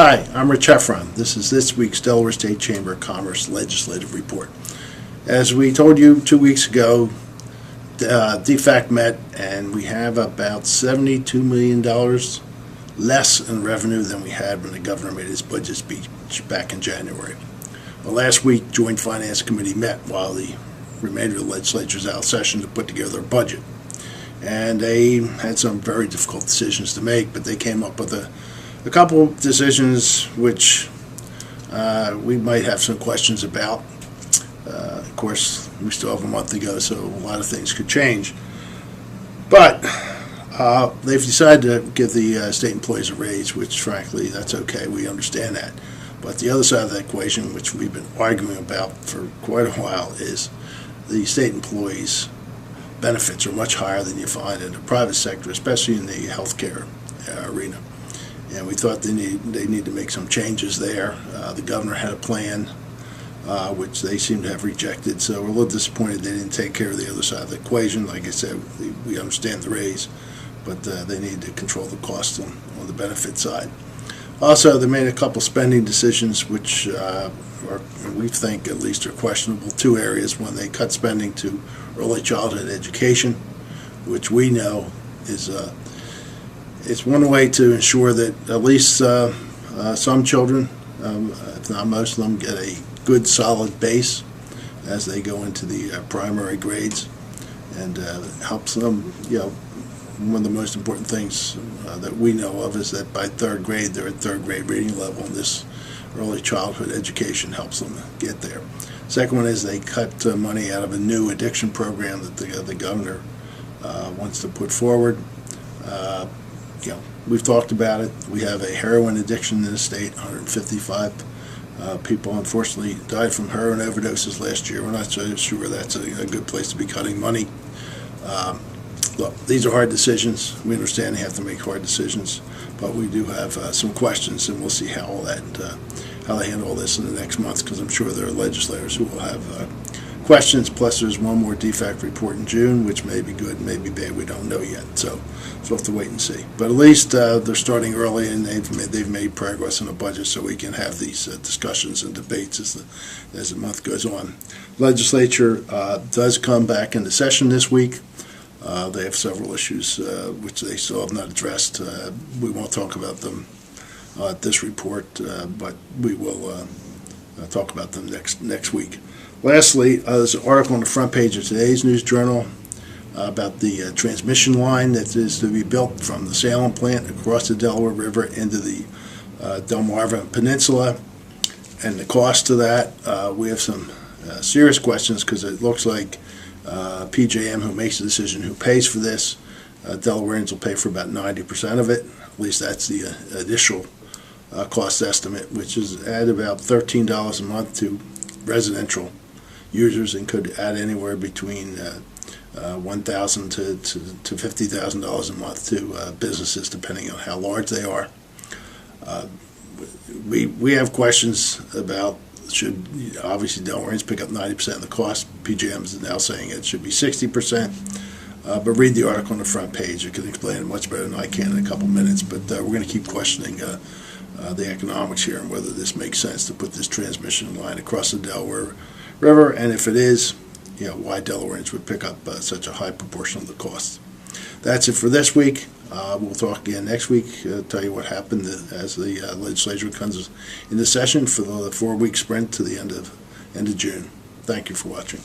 Hi, I'm Rich Heffron. This is this week's Delaware State Chamber of Commerce Legislative Report. As we told you 2 weeks ago, DEFAC met, and we have about $72 million less in revenue than we had when the governor made his budget speech back in January. Well, last week, Joint Finance Committee met while the remainder of the legislature is out of session to put together a budget. And they had some very difficult decisions to make, but they came up with a couple of decisions which we might have some questions about. Of course, we still have a month to go, so a lot of things could change. But they've decided to give the state employees a raise, which frankly, that's okay. We understand that. But the other side of the equation, which we've been arguing about for quite a while, is the state employees' benefits are much higher than you find in the private sector, especially in the healthcare arena. And we thought they need to make some changes there. The governor had a plan, which they seem to have rejected. So we're a little disappointed they didn't take care of the other side of the equation. Like I said, we understand the raise, but they need to control the cost on the benefit side. Also, they made a couple spending decisions which we think at least are questionable. Two areas. One, they cut spending to early childhood education, which we know is it's one way to ensure that at least some children, if not most of them, get a good solid base as they go into the primary grades, and helps them. One of the most important things that we know of is that by third grade they're at third grade reading level, and this early childhood education helps them get there. Second one is they cut money out of a new addiction program that the governor wants to put forward. We've talked about it. We have a heroin addiction in the state. 155 people unfortunately died from heroin overdoses last year. We're not so sure that's a good place to be cutting money. Look, these are hard decisions. We understand they have to make hard decisions, but we do have some questions, and we'll see how they handle all this in the next month, because I'm sure there are legislators who will have questions. Plus, there's one more DEFAC report in June, which may be good, may be bad. We don't know yet, so we'll have to wait and see. But at least they're starting early, and they've made progress in the budget, so we can have these discussions and debates as the month goes on. Legislature does come back into session this week. They have several issues which they still have not addressed. We won't talk about them at this report, but we will talk about them next week. Lastly, there's an article on the front page of today's News Journal about the transmission line that is to be built from the Salem plant across the Delaware River into the Delmarva Peninsula, and the cost of that. We have some serious questions, because it looks like PJM, who makes the decision who pays for this, Delawareans will pay for about 90% of it. At least that's the initial cost estimate, which is at about $13 a month to residential users, and could add anywhere between $1,000 to $50,000 a month to businesses, depending on how large they are. We have questions about, should obviously Delawareans pick up 90% of the cost. PJM is now saying it should be 60%. But read the article on the front page. It can explain it much better than I can in a couple minutes. But we're going to keep questioning the economics here, and whether this makes sense to put this transmission line across the Delaware River, and if it is, why Delawareans would pick up such a high proportion of the cost. That's it for this week. We'll talk again next week, tell you what happened as the legislature comes into session for the 4-week sprint to the end of June. Thank you for watching.